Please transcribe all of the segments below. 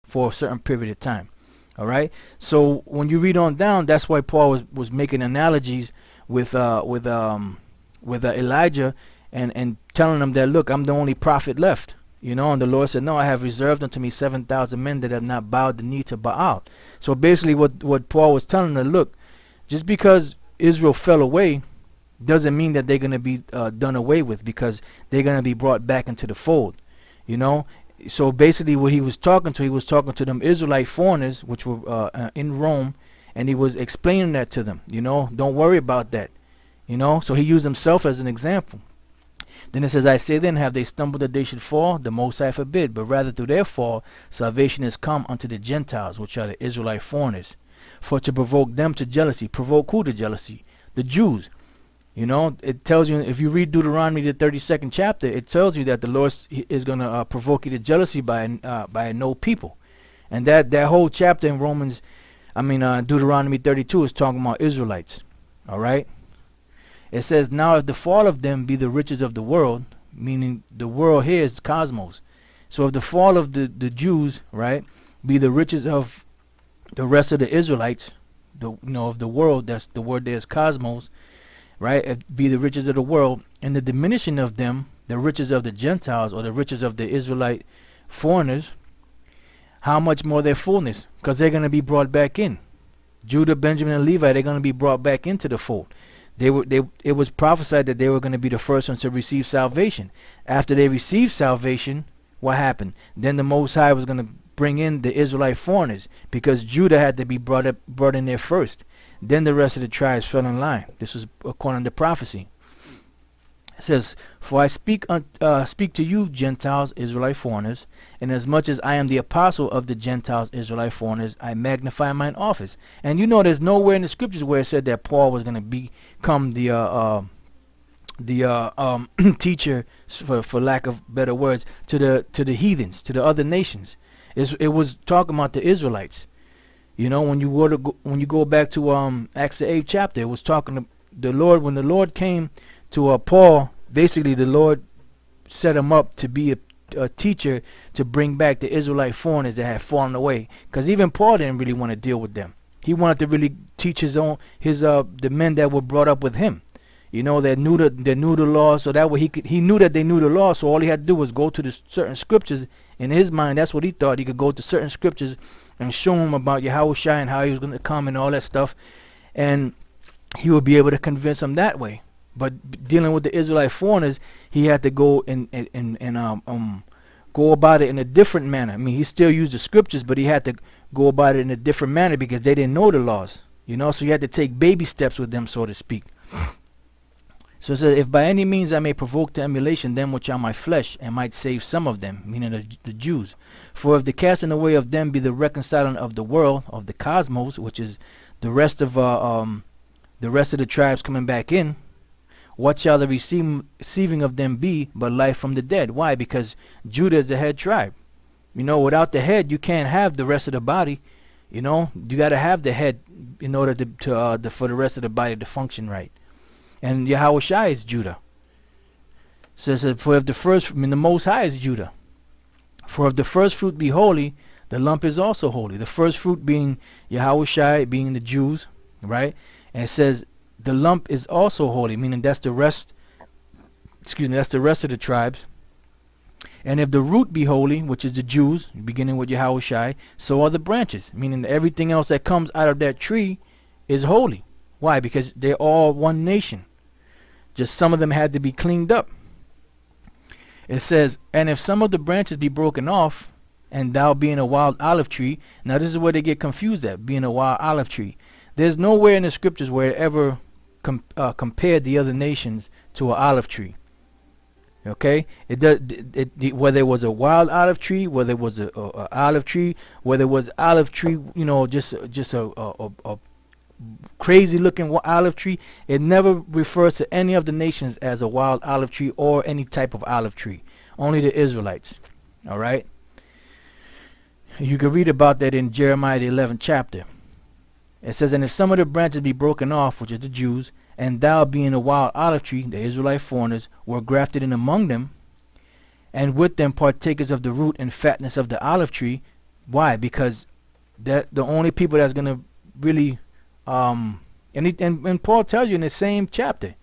for a certain period of time. All right. So when you read on down, that's why Paul was making analogies with Elijah, and telling them that, look, I'm the only prophet left. You know, and the Lord said, no, I have reserved unto me 7,000 men that have not bowed the knee to Baal. So basically what Paul was telling them, look, just because Israel fell away doesn't mean that they're going to be done away with, because they're going to be brought back into the fold. You know, so basically what he was talking to them Israelite foreigners, which were in Rome, and he was explaining that to them. You know, don't worry about that. You know, so he used himself as an example. Then it says, I say then, have they stumbled that they should fall? The Most High forbid, but rather through their fall salvation is come unto the Gentiles, which are the Israelite foreigners, for to provoke them to jealousy. Provoke who to jealousy? The Jews. You know, it tells you, if you read Deuteronomy, the 32nd chapter, it tells you that the Lord is going to provoke you to jealousy by no people. And that whole chapter in Deuteronomy 32 is talking about Israelites. All right? It says, now if the fall of them be the riches of the world, meaning the world here is cosmos. So if the fall of the Jews, right, be the riches of the rest of the Israelites, of the world, that's the word there is cosmos, right, it be the riches of the world, and the diminishing of them, the riches of the Gentiles, or the riches of the Israelite foreigners, how much more their fullness? Because they're going to be brought back in. Judah, Benjamin, and Levi, they're going to be brought back into the fold. It was prophesied that they were going to be the first ones to receive salvation. After they received salvation, what happened? Then the Most High was going to bring in the Israelite foreigners, because Judah had to be brought in there first. Then the rest of the tribes fell in line. This is according to prophecy. It says, for I speak to you, Gentiles, Israelite foreigners, and as much as I am the apostle of the Gentiles, Israelite foreigners, I magnify mine office. And you know, there's nowhere in the scriptures where it said that Paul was going to become the teacher, for lack of better words, to the heathens, to the other nations. It was talking about the Israelites. You know, when you go back to Acts the 8th chapter, it was talking to the Lord. When the Lord came to Paul, basically the Lord set him up to be a teacher to bring back the Israelite foreigners that had fallen away. Because even Paul didn't really want to deal with them. He wanted to really teach the men that were brought up with him. You know, that knew the law, so that way he knew that they knew the law. So all he had to do was go to the certain scriptures. In his mind, that's what he thought. He could go to certain scriptures and show him about Yahushua and how he was going to come and all that stuff, and he would be able to convince them that way. But dealing with the Israelite foreigners, he had to go and go about it in a different manner. I mean, he still used the scriptures, but he had to go about it in a different manner because they didn't know the laws. You know, so you had to take baby steps with them, so to speak. So it says, if by any means I may provoke to emulation them which are my flesh, and might save some of them, meaning the Jews. For if the casting away of them be the reconciling of the world, of the cosmos, which is the rest of the tribes coming back in, what shall the receiving of them be but life from the dead? Why? Because Judah is the head tribe. You know, without the head, you can't have the rest of the body. You know, you got to have the head in order for the rest of the body to function right. And Yahushua is Judah. So it says, for if the Most High is Judah. For if the first fruit be holy, the lump is also holy. The first fruit being Yahushua, being the Jews, right? And it says the lump is also holy, meaning that's the rest. That's the rest of the tribes. And if the root be holy, which is the Jews, beginning with Yahushua, so are the branches, meaning everything else that comes out of that tree is holy. Why? Because they're all one nation. Just some of them had to be cleaned up. It says, and if some of the branches be broken off, and thou being a wild olive tree. Now this is where they get confused at, being a wild olive tree. There's nowhere in the scriptures where it ever compared the other nations to an olive tree. Okay? Whether it was a wild olive tree, whether it was a olive tree, whether it was olive tree, you know, just a crazy looking olive tree, it never refers to any of the nations as a wild olive tree or any type of olive tree. Only the Israelites. All right? You can read about that in Jeremiah the 11th chapter. It says, and if some of the branches be broken off, which is the Jews, and thou being a wild olive tree, the Israelite foreigners, were grafted in among them, and with them partakers of the root and fatness of the olive tree, Why? Because that the only people that's gonna really and Paul tells you in the same chapter.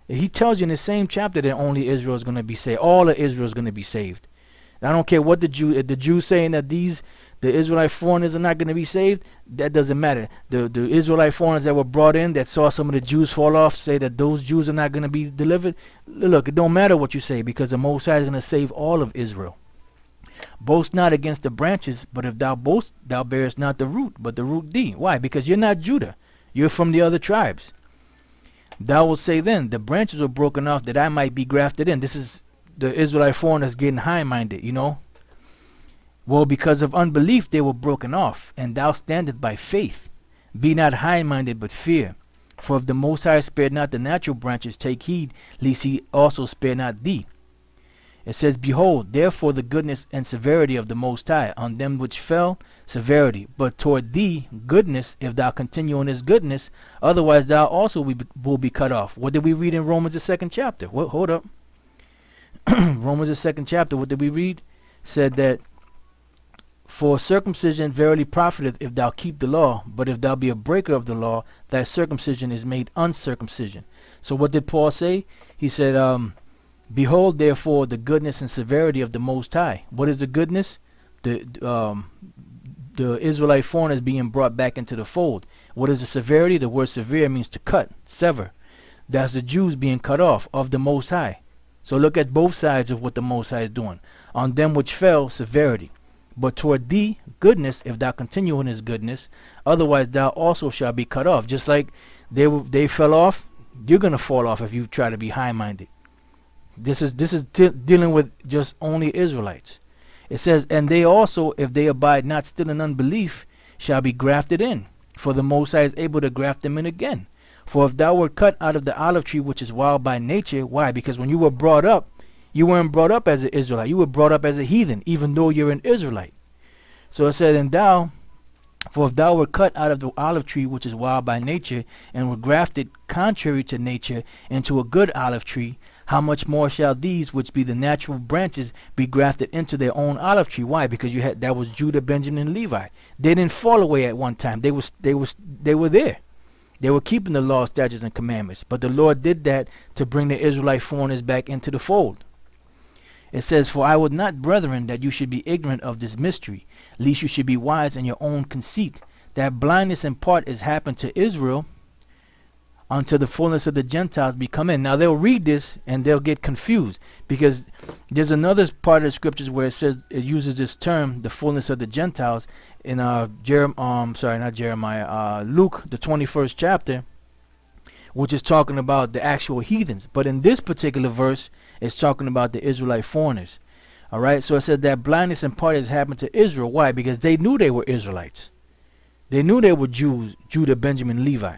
He tells you in the same chapter that only Israel is gonna be saved. All of Israel is gonna be saved. I don't care what the Jews saying that the Israelite foreigners are not going to be saved. That doesn't matter. The Israelite foreigners that were brought in that saw some of the Jews fall off say that those Jews are not going to be delivered. Look, it don't matter what you say, because the Most High is going to save all of Israel. Boast not against the branches, but if thou boast, thou bearest not the root, but the root thee. Why? Because you're not Judah. You're from the other tribes. Thou wilt say then, the branches were broken off that I might be grafted in. This is the Israelite foreigners getting high-minded, you know. Well, because of unbelief they were broken off, and thou standest by faith. Be not high-minded, but fear. For if the Most High spared not the natural branches, take heed, lest he also spare not thee. It says, behold, therefore the goodness and severity of the Most High, on them which fell, severity, but toward thee goodness, if thou continue in his goodness, otherwise thou also will be cut off. What did we read in Romans the 2nd chapter? Well, hold up. Romans the 2nd chapter, what did we read? Said that, for circumcision verily profiteth if thou keep the law, but if thou be a breaker of the law, thy circumcision is made uncircumcision. So what did Paul say? He said, behold therefore the goodness and severity of the Most High. What is the goodness? The Israelite foreigners being brought back into the fold. What is the severity? The word severe means to cut, sever. That's the Jews being cut off of the Most High. So look at both sides of what the Most High is doing. On them which fell, severity. But toward thee, goodness, if thou continue in his goodness. Otherwise thou also shalt be cut off. Just like they fell off, you're going to fall off if you try to be high-minded. This is dealing with just only Israelites. It says, and they also, if they abide not still in unbelief, shall be grafted in. For the Most High is able to graft them in again. For if thou wert cut out of the olive tree which is wild by nature, why? Because when you were brought up, you weren't brought up as an Israelite. You were brought up as a heathen, even though you're an Israelite. So it said, for if thou wert cut out of the olive tree which is wild by nature, and were grafted contrary to nature into a good olive tree, how much more shall these, which be the natural branches, be grafted into their own olive tree? Why? Because that was Judah, Benjamin, and Levi. They didn't fall away at one time. They were there. They were keeping the law, statutes, and commandments. But the Lord did that to bring the Israelite foreigners back into the fold. It says, for I would not, brethren, that you should be ignorant of this mystery, lest you should be wise in your own conceit, that blindness in part is happened to Israel, until the fullness of the Gentiles be come in. Now they'll read this and they'll get confused, because there's another part of the scriptures where it says, it uses this term, the fullness of the Gentiles, in Luke, the 21st chapter, which is talking about the actual heathens. But in this particular verse, it's talking about the Israelite foreigners. Alright, so it said that blindness in part has happened to Israel. Why? Because they knew they were Israelites. They knew they were Jews, Judah, Benjamin, Levi.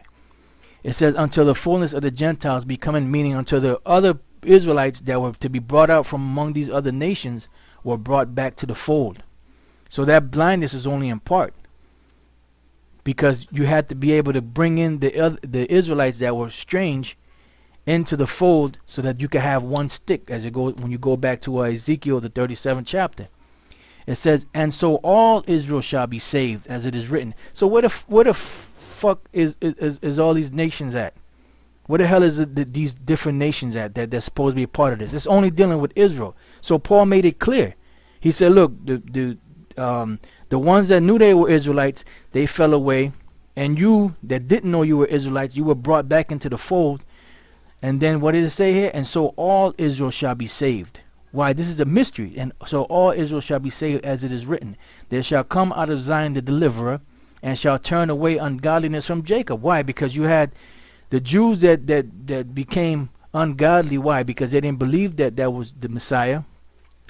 It says, until the fullness of the Gentiles be coming, meaning until the other Israelites that were to be brought out from among these other nations were brought back to the fold. So that blindness is only in part, because you had to be able to bring in the Israelites that were strange into the fold, so that you could have one stick as you go when you go back to Ezekiel the 37th chapter. It says, and so all Israel shall be saved, as it is written. So where the fuck is all these nations at? Where the hell is these different nations at that they're supposed to be a part of this? It's only dealing with Israel. So Paul made it clear. He said, look, the ones that knew they were Israelites, they fell away, and you that didn't know you were Israelites, you were brought back into the fold. And then what did it say here? And so all Israel shall be saved. Why? This is a mystery. And so all Israel shall be saved, as it is written, there shall come out of Zion the deliverer, and shall turn away ungodliness from Jacob. Why? Because you had the Jews that became ungodly. Why? Because they didn't believe that was the Messiah.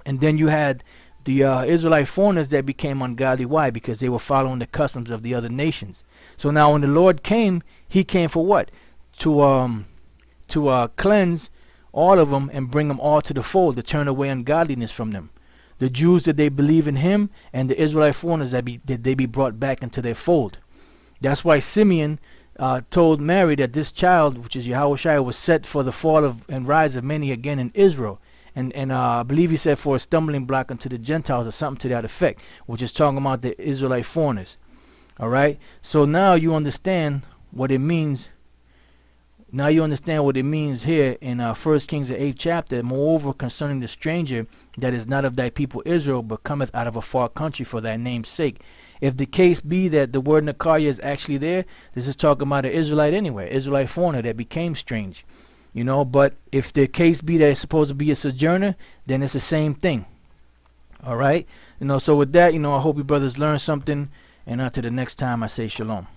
And then you had the Israelite foreigners that became ungodly. Why? Because they were following the customs of the other nations. So now when the Lord came, he came for what? To cleanse all of them and bring them all to the fold, to turn away ungodliness from them. The Jews that they believe in him, and the Israelite foreigners that they be brought back into their fold. That's why Simeon told Mary that this child, which is Yahushua, was set for the fall and rise of many again in Israel, and I believe he said for a stumbling block unto the Gentiles or something to that effect, which is talking about the Israelite foreigners. All right. So now you understand what it means. Now you understand what it means here in 1 Kings the 8th chapter. Moreover, concerning the stranger that is not of thy people Israel, but cometh out of a far country for thy name's sake. If the case be that the word Nakaya is actually there, this is talking about an Israelite anyway, Israelite foreigner that became strange. You know, but if the case be that it's supposed to be a sojourner, then it's the same thing. All right. You know, so with that, you know, I hope you brothers learned something. And until the next time, I say shalom.